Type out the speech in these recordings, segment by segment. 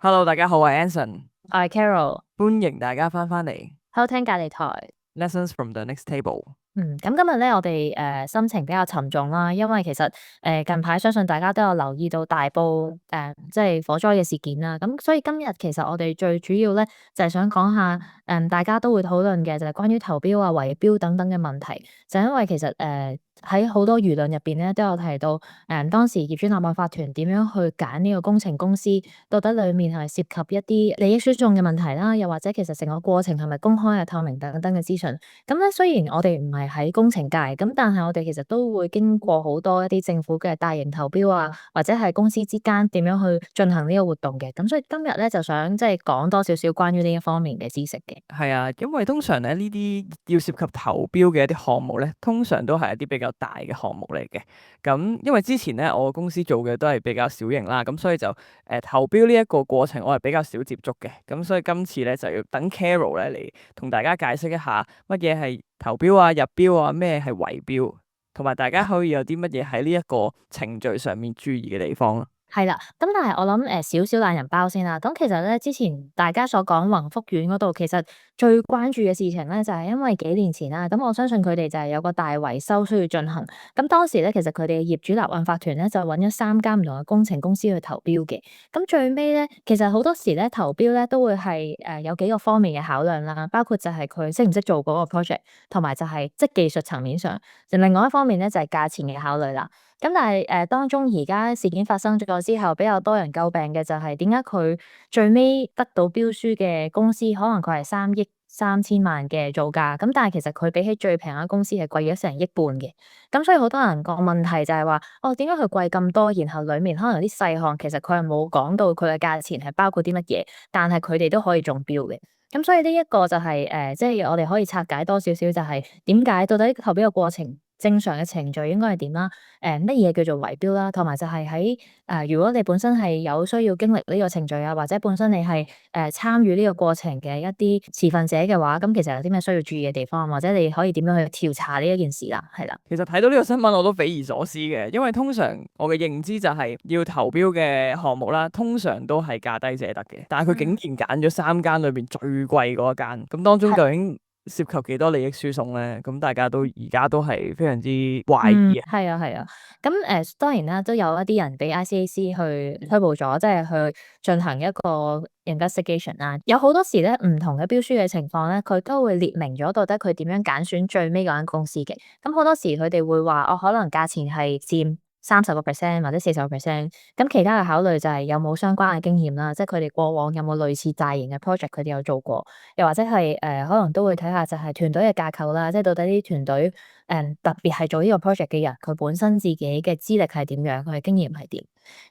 Hello，大家好，我係 Anson，我係 Carol，歡迎大家翻嚟 收聽隔離台。Lessons from the Next Table。咁今日咧，我哋心情比較沉重啦，因為其實近排相信大家都有留意到大埔即係火災嘅事件啦。咁所以今日其實我哋最主要咧就係想講下大家都會討論嘅就係關於投標啊、圍標等等嘅問題。就因為其實喺好多輿論入邊咧都有提到當時業主立案法團點樣去揀呢個工程公司，到底裡面係涉及一啲利益輸送嘅問題啦，又或者其實成個過程係咪公開啊、透明等等嘅資訊。咁咧，雖然我哋唔係喺工程界，咁但係我哋其實都會經過好多一啲政府嘅大型投標啊，或者係公司之間點樣去進行呢個活動嘅。咁所以今日咧就想即係講多少少關於呢一方面嘅知識嘅。係啊，因為通常咧呢啲要涉及投標嘅一啲項目咧，通常都係一啲比較大嘅項目嚟嘅。咁因為之前咧我公司做嘅都係比較小型啦，咁所以就投標呢一個過程我係比較少接觸嘅。咁所以今次咧就要等 Carol 咧嚟同大家解釋一下乜嘢係投標啊、入標啊、咩係圍標，同埋大家可以有啲乜嘢喺呢一個程序上面注意嘅地方咯。係啦，咁但係我諗少少懶人包先啦。咁其實咧之前大家所講宏福苑嗰度，其實最關注嘅事情咧就係因為幾年前啦，咁我相信佢哋就係有個大維修需要進行。咁當時咧其實佢哋嘅業主立案法團咧就揾咗3間唔同嘅工程公司去投標嘅。咁最尾咧，其實好多時咧投標咧都會係有幾個方面嘅考量啦，包括就係佢識唔識做嗰個 project，同埋就係即係技術層面上。另外一方面咧就係價錢嘅考慮啦。咁但係當中而家事件發生咗之後，比較多人詬病嘅就係點解佢最尾得到標書嘅公司，可能佢係3億3千萬嘅造價，咁但係其實佢比起最平嘅公司係貴咗成億半嘅。咁所以好多人個問題就係話，哦，點解佢貴咁多？然後裡面可能有啲細項其實佢係冇講到佢嘅價錢係包括啲乜嘢，但係佢哋都可以中標嘅。咁所以呢一個就係即係我哋可以拆解多少少，就係點解到底投標嘅過程正常嘅程序應該係點啦？乜嘢叫做圍標啦？同埋就係喺如果你本身係有需要經歷呢個程序啊，或者本身你係參與呢個過程嘅一啲持份者嘅話，咁其實有啲咩需要注意嘅地方，或者你可以點樣去調查呢一件事啦？係啦。其實睇到呢個新聞我都匪夷所思嘅，因為通常我嘅認知就係要投標嘅項目啦，通常都係價低者得嘅，但係佢竟然揀咗3間裏邊最貴嗰一間，咁當中究竟涉及幾多利益輸送咧？咁大家都而家都係非常之懷疑啊。係啊，係啊。咁當然啦，都有一啲人俾 ICAC 去拘捕咗，即係去進行一個 investigation 啦。有好多時咧，唔同嘅標書嘅情況咧，佢都會列明咗到底佢點樣揀選最尾嗰間公司嘅。咁好多時佢哋會話，哦，可能價錢係佔30%或者40%。咁其他嘅考慮就係有冇相關嘅經驗啦，即係佢哋過往有冇類似大型嘅 project 佢哋有做過，又或者係可能都會睇下就係團隊嘅架構啦，即係到底啲團隊特別係做呢個 project 嘅人，佢本身自己嘅資歷係點樣，佢嘅經驗係點。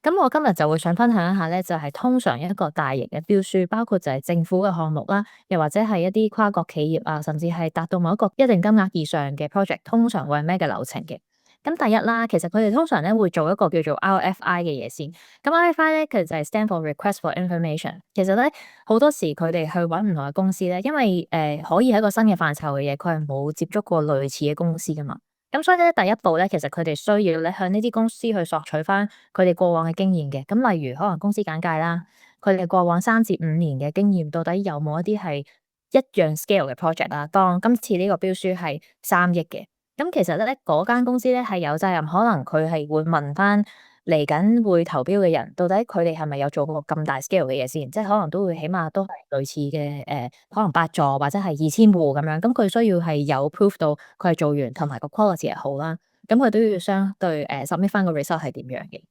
咁我今日就會想分享一下咧，就係通常一個大型嘅標書，包括就係政府嘅項目啦，又或者係一啲跨國企業啊，甚至係達到某一個一定金額以上嘅 project，通常會係咩嘅流程嘅？咁第一啦，其實佢哋通常咧會做一個叫做 RFI 嘅嘢先。咁 RFI 咧，其實就係 stand for request for information。其實咧好多時佢哋去揾唔同嘅公司咧，因為可以係一個新嘅範疇嘅嘢，佢係冇接觸過類似嘅公司噶嘛。咁所以咧第一步咧，其實佢哋需要咧向呢啲公司去索取翻佢哋過往嘅經驗嘅。咁例如可能公司簡介啦，佢哋過往3至5年嘅經驗，到底有冇一啲係一樣 scale 嘅 project 啦？當今次呢個標書係3億嘅。咁其實咧，嗰間公司咧係有責任，可能佢係會問翻嚟緊會投標嘅人，到底佢哋係咪有做過咁大 scale 嘅嘢先？即係可能都會起碼都係類似嘅可能8座或者係2000戶咁樣。咁佢需要係有 proof 到佢係做完，同埋個 quality 係好啦。咁佢都要相對submit 翻個 result 係點樣嘅。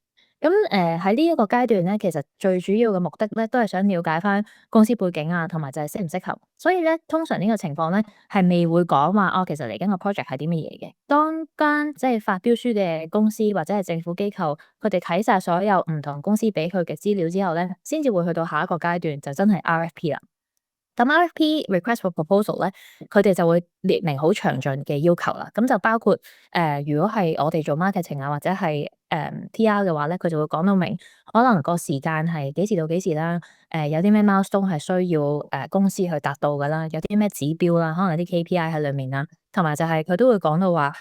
咁喺呢一個階段咧，其實最主要嘅目的咧，都係想了解翻公司背景啊，同埋就係適唔適合。所以咧，通常呢個情況咧，係未會講話哦，其實嚟緊個 project 係啲乜嘢嘅。當間即係發標書嘅公司或者係政府機構，佢哋睇晒所有唔同公司俾佢嘅資料之後咧，先至會去到下一個階段，就真係 RFP 啦。咁 RFP request for proposal 咧，佢哋就會列明好詳盡嘅要求啦。咁就包括如果係我哋做 marketing 啊，或者係TR 嘅話咧，佢就會講到明，可能個時間係幾時到幾時啦。有啲咩 milestone 係需要公司去達到噶啦，有啲咩指標啦，可能有啲 KPI 喺裏面啦，同埋就係佢都會講到話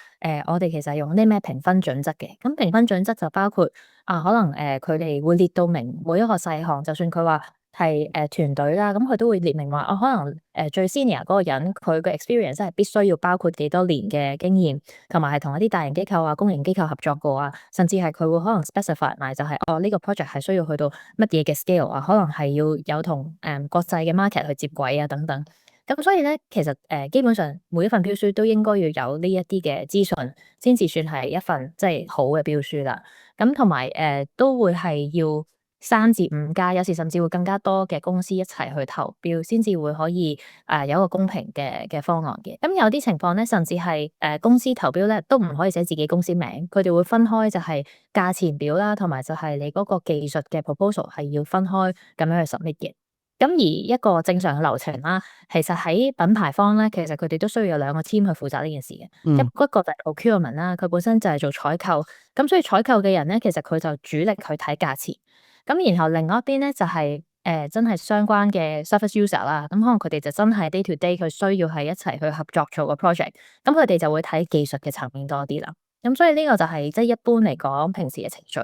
我哋其實用啲咩評分準則嘅。咁評分準則就包括可能佢哋會列到明每一個細項，就算佢話係團隊啦，咁佢都會列明話，可能最 senior 嗰個人佢嘅 experience 係必須要包括幾多年嘅經驗，同埋係同一啲大型機構啊、公營機構合作過啊，甚至係佢會可能 specify 埋就係呢個 project 係需要去到乜嘢嘅 scale 啊，可能係要有同國際嘅 market 去接軌啊等等。咁所以咧，其實基本上每一份標書都應該要有呢一啲嘅資訊，先至算係一份即係好嘅標書啦。咁同埋都會係要3至5家，有時甚至會更加多嘅公司一齊去投標，先至會可以有一個公平嘅方案嘅。咁有啲情況咧，甚至係公司投標咧都唔可以寫自己公司名，佢哋會分開就係價錢表啦，同埋就係你嗰個技術嘅 proposal 係要分開咁樣去 submit 嘅。咁而一個正常嘅流程啦，其實喺品牌方咧，其實佢哋都需要有兩個 team 去負責呢件事嘅。一個就係 procurement 啦，佢本身就係做採購，咁所以採購嘅人咧，其實佢就主力去睇價錢。咁然後另外一邊咧就係真係相關嘅 service user 啦，咁可能佢哋就真係 day to day 佢需要係一齊去合作做個 project，咁佢哋就會睇技術嘅層面多啲啦。咁所以呢個就係即係一般嚟講平時嘅程序。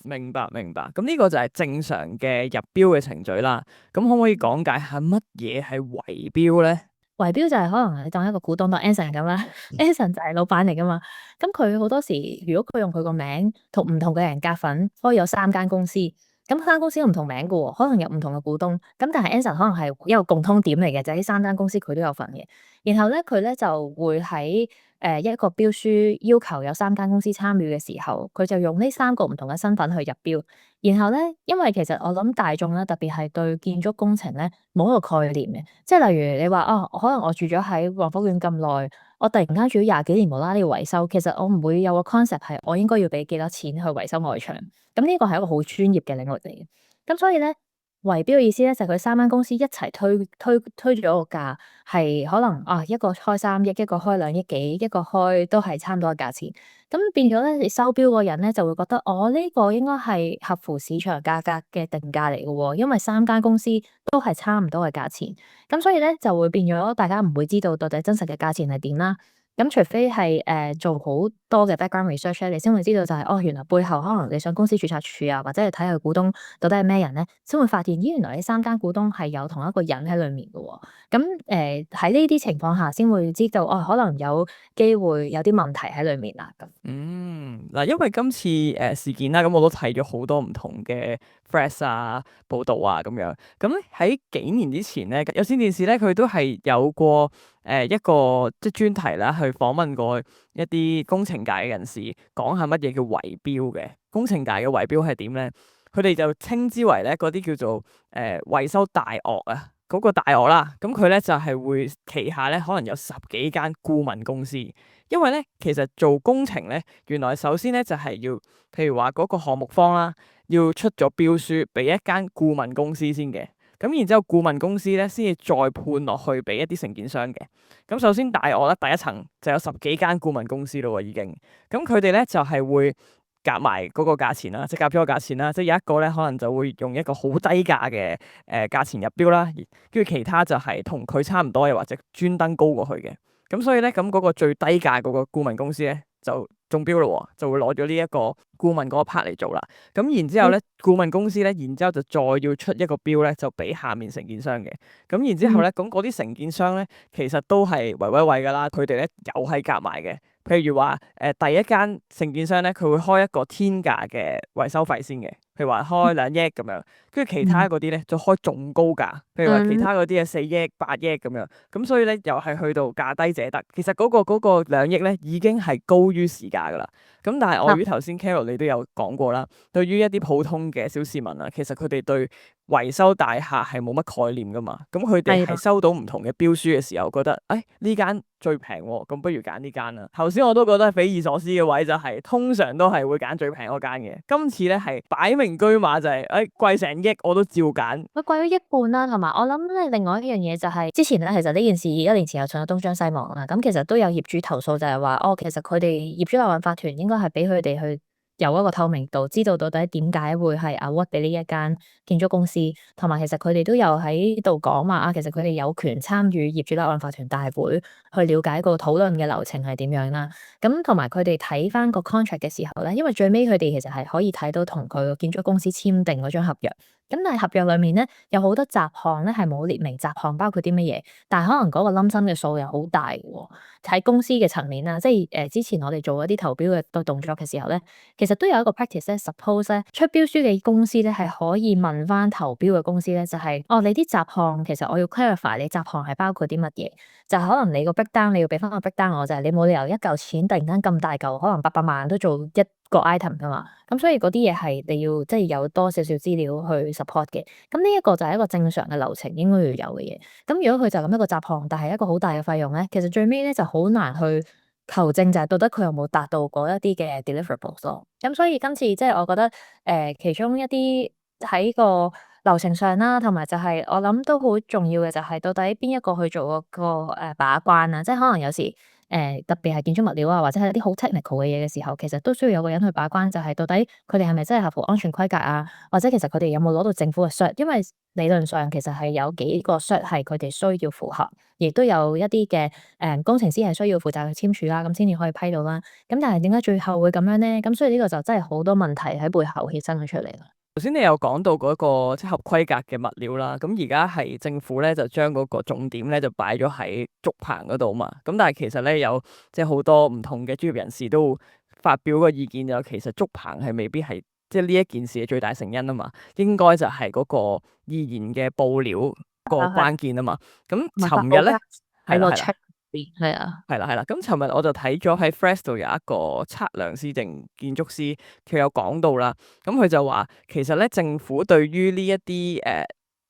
明白明白。咁呢個就係正常嘅入標嘅程序啦。咁可唔可以講解下乜嘢係圍標咧？圍標就係可能你當一個股東當 Anson 咁啦，Anson 就係老闆嚟噶嘛。咁佢好多時如果佢用佢個名同唔同嘅人夾份，可以有3間公司。咁3間公司都唔同名噶喎，可能有唔同嘅股東。咁但係 Anson 可能係一個共通點嚟嘅，就係呢3間公司佢都有份嘅。然後咧佢咧就會喺一個標書要求有3間公司參與嘅時候，佢就用呢3個唔同嘅身份去入標。然後咧，因為其實我諗大眾咧，特別係對建築工程咧冇一個概念嘅，即係例如你話可能我住咗喺華福苑咁耐，我突然間住咗廿幾年無啦啦要維修，其實我唔會有個 concept 係我應該要俾幾多錢去維修外牆。咁呢個係一個好專業嘅領域嚟嘅。咁所以咧，圍標嘅意思咧就係佢3間公司一齊推咗個價，係可能一個開3億，一個開2億幾，一個開都係差唔多嘅價錢。咁變咗咧，你收標個人咧就會覺得，呢個應該係合乎市場價格嘅定價嚟嘅喎，因為3間公司都係差唔多嘅價錢。咁所以咧就會變咗大家唔會知道到底真實嘅價錢係點啦。咁除非係做好多嘅 background research 咧，你先會知道就係原來背後可能你上公司註冊處啊，或者係睇下股東到底係咩人咧，先會發現咦，原來呢3間股東係有同一個人喺裏面嘅喎。咁喺呢啲情況下，先會知道可能有機會有啲問題喺裏面啦咁。嗱，因為今次事件啦，咁我都睇咗好多唔同嘅 press 啊、報道啊咁樣。咁咧喺幾年之前咧，有線電視咧佢都係有過一個即係專題啦，去訪問過一啲工程界嘅人士，講下乜嘢叫圍標嘅。工程界嘅圍標係點咧？佢哋就稱之為咧嗰啲叫做維修大鱷啊，嗰個大鱷啦。咁佢咧就係會旗下咧可能有10幾間顧問公司。因為咧，其實做工程咧，原來首先咧就係要，譬如話嗰個項目方啦，要出咗標書俾一間顧問公司先嘅，咁然之後顧問公司咧先至再判落去俾一啲承建商嘅。咁首先大鱷咧第一層就有10幾間顧問公司咯，已經。咁佢哋咧就係會夾埋嗰個價錢啦，即係夾咗個價錢啦，即係有一個咧可能就會用一個好低價嘅價錢入標啦，跟住其他就係同佢差唔多，又或者專登高過去嘅。咁所以咧，咁嗰個最低價嗰個顧問公司咧就中標咯，就會攞咗呢一個顧問嗰個 part 嚟做啦。咁然之後咧，顧問公司咧，然之後就再要出一個標咧，就俾下面承建商嘅。咁然之後咧，咁嗰啲承建商咧，其實都係圍威噶啦，佢哋咧又係夾埋嘅。譬如話第一間承建商咧，佢會開一個天價嘅維修費先嘅，譬如話開2億咁樣，跟住其他嗰啲咧就開仲高價，譬如話其他嗰啲係4億、8億咁樣，咁所以咧又係去到價低者得。其實嗰個2億咧已經係高於市價噶啦。咁但係礙於頭先 Carol 你都有講過啦，對於一啲普通嘅小市民啊，其實佢哋對維修大廈係冇乜概念噶嘛。咁佢哋係收到唔同嘅標書嘅時候，覺得呢間最平喎，咁不如揀呢間啦。頭先我都覺得匪夷所思嘅位就係，通常都係會揀最平嗰間嘅。今次咧係擺明車馬就係，貴成億我都照揀。佢貴咗1半啦，同埋我諗咧，另外一樣嘢就係之前咧，其實呢件事1年前又傳咗東張西望啦。咁其實都有業主投訴，就係話其實佢哋業主立案法團應該係俾佢哋去有一個透明度，知道到底點解會係award俾呢一間建築公司，同埋其實佢哋都有喺度講話其實佢哋有權參與業主立案法團大會，去了解個討論嘅流程係點樣啦。咁同埋佢哋睇翻個 contract 嘅時候咧，因為最尾佢哋其實係可以睇到同佢個建築公司簽訂嗰張合約。咁但係合約裏面咧有好多雜項咧係冇列明雜項包括啲乜嘢，但係可能嗰個冧心嘅數又好大嘅喎。喺公司嘅層面啦，即係之前我哋做一啲投標嘅動作嘅時候咧，其實都有一個 practice 咧，suppose 咧出標書嘅公司咧係可以問翻投標嘅公司咧，就係哦你啲雜項其實我要 clarify 你雜項係包括啲乜嘢，就係可能你個 breakdown 你要俾翻個 breakdown 我，就係你冇理由一嚿錢突然間咁大嚿，可能800萬都做一個 item 噶嘛，咁所以嗰啲嘢係你要即係有多少少資料去 support 嘅，咁呢一個就係一個正常嘅流程應該要有嘅嘢。咁如果佢就咁一個雜項，但係一個好大嘅費用咧，其實最尾咧就好難去求證，就係到底佢有冇達到嗰一啲嘅 deliverables 咯。咁所以今次即係我覺得其中一啲喺個流程上啦，同埋就係我諗都好重要嘅就係到底邊一個去做個把關啊，即係可能有時。特別係建築物料啊，或者係一啲好 technical 嘅嘢嘅時候，其實都需要有個人去把關，就係到底佢哋係咪真係合乎安全規格啊？或者其實佢哋有冇攞到政府嘅 cert？因為理論上其實係有幾個 cert 係佢哋需要符合，亦都有一啲嘅工程師係需要負責去簽署啦，咁先至可以批到啦。咁但係點解最後會咁樣咧？咁所以呢個就真係好多問題喺背後衍生咗出嚟啦。頭先你有講到嗰個即係合規格嘅物料啦，咁而家係政府咧就將嗰個重點咧就擺咗喺竹棚嗰度嘛，咁但係其實咧有即係好多唔同嘅專業人士都發表個意見，就其實竹棚係未必係即係呢一件事嘅最大成因啊嘛，應該就係嗰個易燃嘅布料個關鍵啊嘛，咁尋日咧係啦係啦。係啊，係啦係啦，咁尋日我就睇咗喺 Fresh 度有一個測量師定建築師，佢有講到啦。咁佢就話其實咧，政府對於呢一啲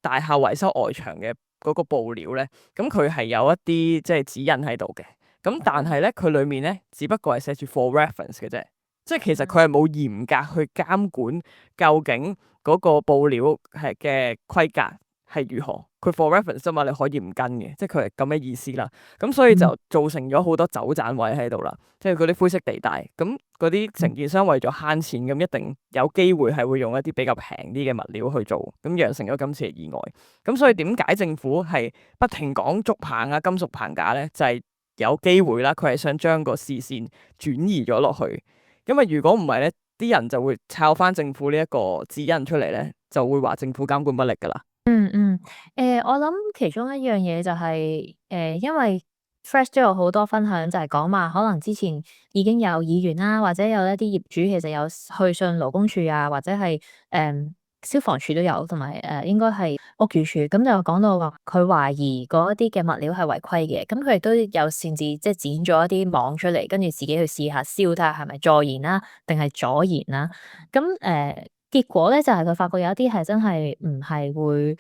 大廈維修外牆嘅嗰個布料咧，咁佢係有一啲即係指引喺度嘅。咁但係咧，佢裡面咧只不過係寫住 for reference 嘅啫，即係其實佢係冇嚴格去監管究竟嗰個布料係嘅規格係如何。佢 for reference 啫嘛，你可以唔跟嘅，即係佢係咁嘅意思啦。咁所以就造成咗好多走盞位喺度啦，即係嗰啲灰色地帶。咁嗰啲承建商為咗慳錢，咁一定有機會係會用一啲比較平啲嘅物料去做，咁釀成咗今次嘅意外。咁所以點解政府係不停講竹棚啊、金屬棚架咧？就係有機會啦，佢係想將個視線轉移咗落去。因為如果唔係咧，啲人就會抄翻政府呢一個指引出嚟咧，就會話政府監管不力噶啦。嗯嗯，我諗其中一樣嘢就係因為 Fresh 都有好多分享，就係講話可能之前已經有議員啦，或者有一啲業主其實有去信勞工處啊，或者係消防處都有，同埋應該係屋宇署，咁就講到話佢懷疑嗰一啲嘅物料係違規嘅，咁佢亦都有擅自即係剪咗一啲網出嚟，跟住自己去試下燒睇下係咪助燃啦，定係阻燃啦，咁結果咧就係佢發覺有一啲係真係唔係會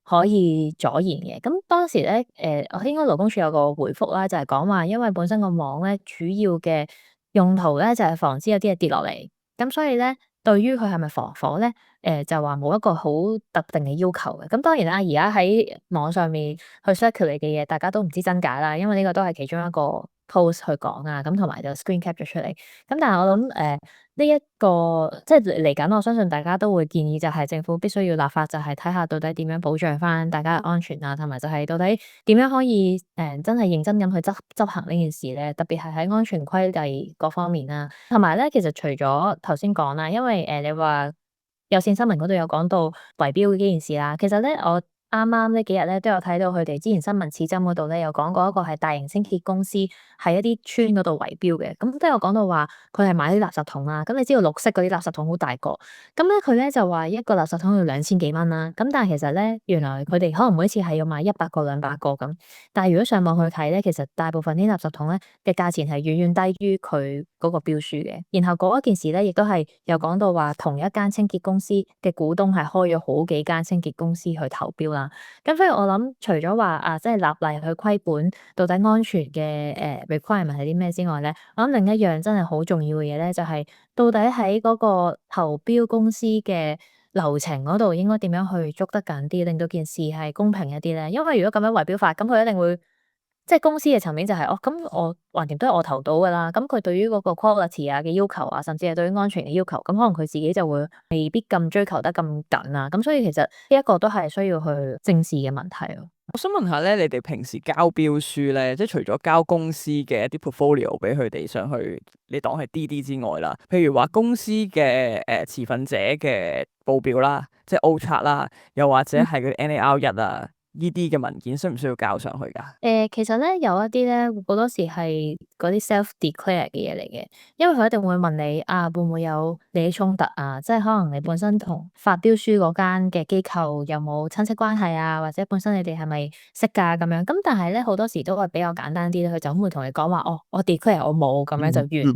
可以阻燃嘅。咁當時咧，我應該勞工處有個回覆啦，就係講話因為本身個網咧主要嘅用途咧就係防止有啲嘢跌落嚟，咁所以咧對於佢係咪防火咧，就話冇一個好特定嘅要求嘅。咁當然啦，而家喺網上面去 circulate 嘅嘢，大家都唔知真假啦，因為呢個都係其中一個 post 去講啊，咁同埋就 screen cap 咗出嚟。咁但係我諗呢一個即係嚟緊，我相信大家都會建議就係政府必須要立法，就係睇下到底點樣保障翻大家嘅安全啊，同埋就係到底點樣可以真係認真咁去執行呢件事咧，特別係喺安全規例各方面啦。同埋咧，其實除咗頭先講啦，因為你話有線新聞嗰度有講到圍標呢件事啦，其實咧我啱啱呢幾日咧都有睇到佢哋之前新聞刺針嗰度咧有講過一個係大型清潔公司喺一啲村嗰度圍標嘅，咁都有講到話佢係買啲垃圾桶啦，咁你知道綠色嗰啲垃圾桶好大個，咁咧佢咧就話一個垃圾桶要2000幾蚊啦，咁但係其實咧原來佢哋可能每一次係要買100個200個咁，但係如果上網去睇咧，其實大部分啲垃圾桶咧嘅價錢係遠遠低於佢嗰個標書嘅，然後嗰一件事咧亦都係有講到話同一間清潔公司嘅股東係開咗好幾間清潔公司去投標啦。咁所以我諗，除咗話即係立例去規管到底安全嘅requirement 係啲咩之外咧，我諗另一樣真係好重要嘅嘢咧，就係到底喺嗰個投標公司嘅流程嗰度應該點樣去捉得緊啲，令到件事係公平一啲咧？因為如果咁樣圍標法，咁佢一定會即係公司嘅層面就係、咁我橫掂都係我投到㗎啦，咁佢對於嗰個 quality 啊嘅要求啊，甚至係對於安全嘅要求，咁可能佢自己就會未必咁追求得咁緊啊，咁所以其實呢一個都係需要去正視嘅問題咯。我想問下咧，你哋平時交標書咧，即係除咗交公司嘅一啲 portfolio 俾佢哋上去，你當係 DD 之外啦，譬如話公司嘅持份者嘅報表啦，即係 O chart 啦，又或者係佢 NAR1啊呢啲嘅文件，需唔需要交上去㗎？其實咧有一啲咧好多時係嗰啲 self declare 嘅嘢嚟嘅，因為佢一定會問你啊，會唔會有利益衝突啊？即係可能你本身同發標書嗰間嘅機構有冇親戚關係啊，或者本身你哋係咪識㗎咁樣？咁但係咧好多時都係比較簡單啲咧，佢就咁會同你講話，哦，我 declare 我冇咁樣就完。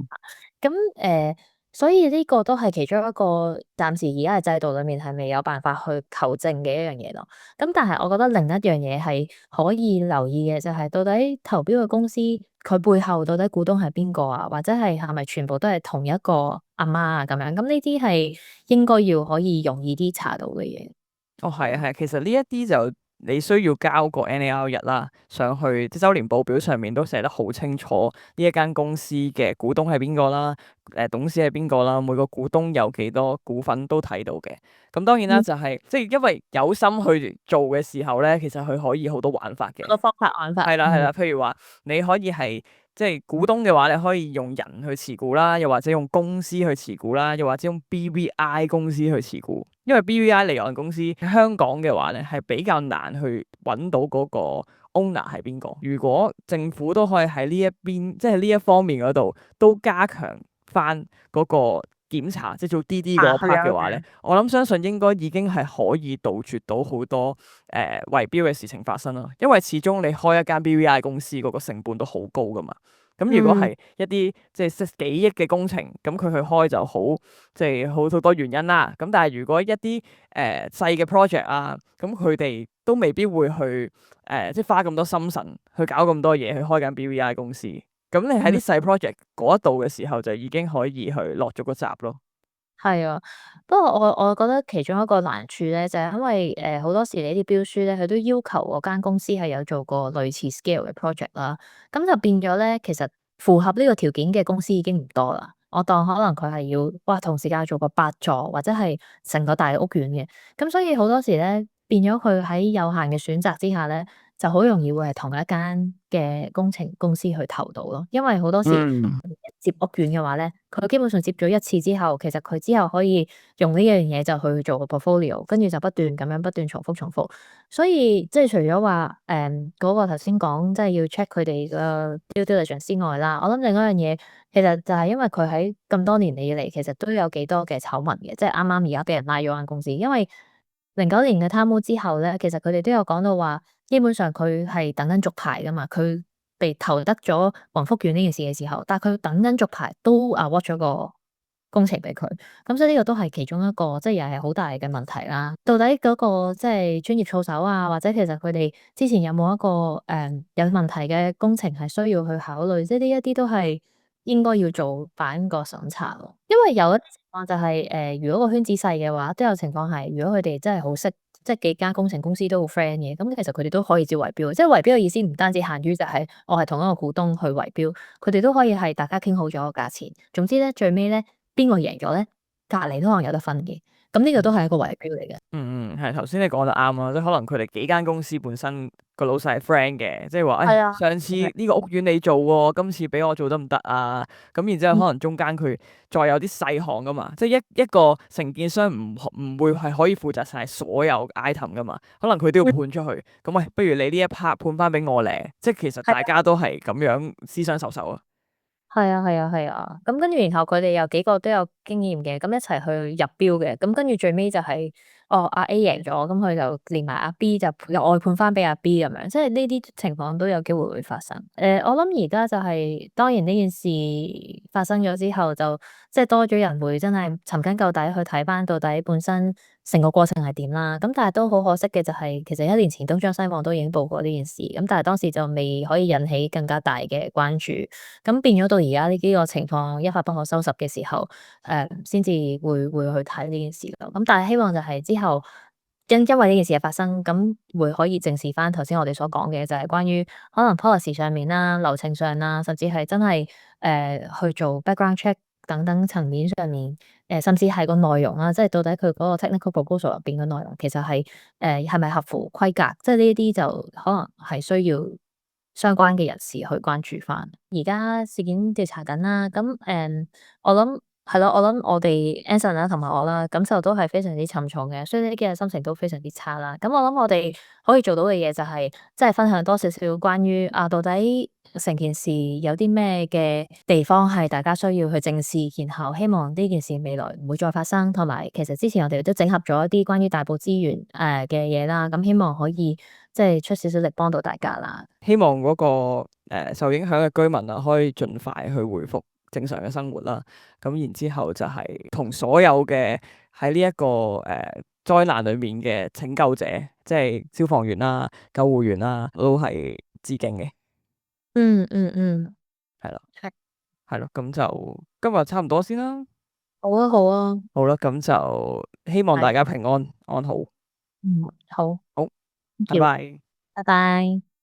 咁所以呢個都係其中一個暫時而家嘅制度裏面係未有辦法去求證嘅一樣嘢咯。咁但係我覺得另一樣嘢係可以留意嘅，就係到底投標嘅公司佢背後到底股東係邊個啊？或者係咪全部都係同一個阿媽啊咁樣？咁呢啲係應該要可以容易啲查到嘅嘢。哦，係啊，係啊，其實呢一啲就你需要交個 NAR1啦，上去即係周年報表上面都寫得好清楚，呢一間公司嘅股東係邊個啦，董事係邊個啦，每個股東有幾多股份都睇到嘅。咁當然啦，嗯，就係即係因為有心去做嘅時候咧，其實佢可以好多玩法嘅。個方法玩法，係啦係啦，譬如話你可以係即係股東嘅話，你可以用人去持股啦，又或者用公司去持股啦，又或者用 BVI 公司去持股。因為 BVI 離岸公司喺香港嘅話咧，係比較難去揾到嗰個 owner 係邊個。如果政府都可以喺呢一邊，即係呢一方面嗰度都加強翻嗰個檢查，即係做 DD 嗰 part 嘅話咧，我諗相信應該已經係可以杜絕到好多圍標嘅事情發生啦。因為始終你開一間 BVI 公司嗰個成本都好高噶嘛。咁如果係一啲即係幾億嘅工程，咁佢去開就好，即係好多原因啦。咁但係如果一啲細嘅 project 啊，咁佢哋都未必會去即係花咁多心神去搞咁多嘢去開緊 BVI 公司。咁你喺啲細 project 嗰一度嘅時候，就已經可以去落咗個閘咯。係啊，不過我覺得其中一個難處咧，就係因為好多時你啲標書咧，佢都要求嗰間公司係有做過類似 scale 嘅 project 啦，咁就變咗咧，其實符合呢個條件嘅公司已經唔多啦。我當可能佢係要哇同時間做過8座或者係成個大屋苑嘅，咁所以好多時咧變咗佢喺有限嘅選擇之下咧，就好容易會係同一間嘅工程公司去投到咯，因為好多時接屋苑嘅話咧，佢基本上接咗一次之後，其實佢之後可以用呢樣嘢就去做個 portfolio，跟住就不斷咁樣不斷重複。所以即係除咗話嗰個頭先講，即係要 check 佢哋嘅 due diligence 之外啦，我諗另一樣嘢其實就係因為佢喺咁多年以嚟，其實都有幾多嘅醜聞嘅，即係啱啱而家俾人拉咗間公司，因為09年嘅貪污之後咧，其實佢哋都有講到話，基本上佢係等緊續牌噶嘛，佢被投得咗宏福苑呢件事嘅時候，但係佢等緊續牌都award咗個工程俾佢，咁所以呢個都係其中一個即係又係好大嘅問題啦。到底嗰個即係專業操守啊，或者其實佢哋之前有冇一個有問題嘅工程係需要去考慮，即係呢一啲都係應該要做返個審查咯。因為有一啲情況就係如果個圈子細嘅話，都有情況係如果佢哋真係好識。即係幾間工程公司都好 friend 嘅，咁其實佢哋都可以照圍標。即係圍標嘅意思唔單止限於就係我係同一個股東去圍標，佢哋都可以係大家傾好咗個價錢。總之咧，最尾咧邊個贏咗咧，隔離都可能有得分嘅。咁呢個都係一個圍標嚟嘅。係頭先你講得啱啊，即係可能佢哋幾間公司本身個老細係 friend 嘅，即係話係啊，上次呢個屋苑你做喎，今次俾我做得唔得啊？咁然之後可能中間佢再有啲細項噶嘛，即係一個承建商唔會係可以負責晒所有 item 噶嘛，可能佢都要判出去。咁喂，不如你呢一 part 判翻俾我咧，即係其實大家都係咁樣私相授受啊。係啊，咁跟住然後佢哋有幾個都有經驗嘅，咁一齊去入標嘅，咁跟住最尾就係阿 A 贏咗，咁佢就連埋阿 B 就又外判翻俾阿 B 咁樣，即係呢啲情況都有機會會發生。我諗而家就係當然呢件事發生咗之後，就即係多咗人會真係尋根究底去睇翻到底本身成個過程係點啦。咁但係都好可惜嘅就係，其實1年前東張西望都已經報過呢件事，咁但係當時就未可以引起更加大嘅關注。咁變咗到而家呢個情況一發不可收拾嘅時候，先至會去睇呢件事咯。咁但係希望就係之後因為呢件事嘅發生，咁會可以正視翻頭先我哋所講嘅，就係關於可能 policy 上面啦、流程上啦，甚至係真係去做 background check 等等層面上面，甚至係個內容啦，即係到底佢嗰個 technical proposal 入邊嘅內容其實係咪合乎規格，即係呢一啲就可能係需要相關嘅人士去關注翻。而家事件調查緊啦，咁我諗係咯，我諗我哋 Anson 啦同埋我啦，感受都係非常之沉重嘅，所以呢幾日心情都非常之差啦。咁我諗我哋可以做到嘅嘢就係，即係分享多少少關於到底成件事有啲咩嘅地方係大家需要去正視，然後希望呢件事未來唔會再發生，同埋其實之前我哋都整合咗一啲關於大埔資源嘅嘢啦，咁希望可以即係出少少力幫到大家啦。希望嗰個受影響嘅居民啊，可以盡快去回復正常嘅生活啦。咁然之後就係同所有嘅喺呢一個災難裏面嘅拯救者，即係消防員啦、救護員啦，都係致敬嘅。嗯嗯嗯，係咯，係係咯，咁就今日差唔多先啦。好啊好啊，好啦，咁就希望大係，家平安安好。嗯好好，，thank 拜 you，拜。拜拜。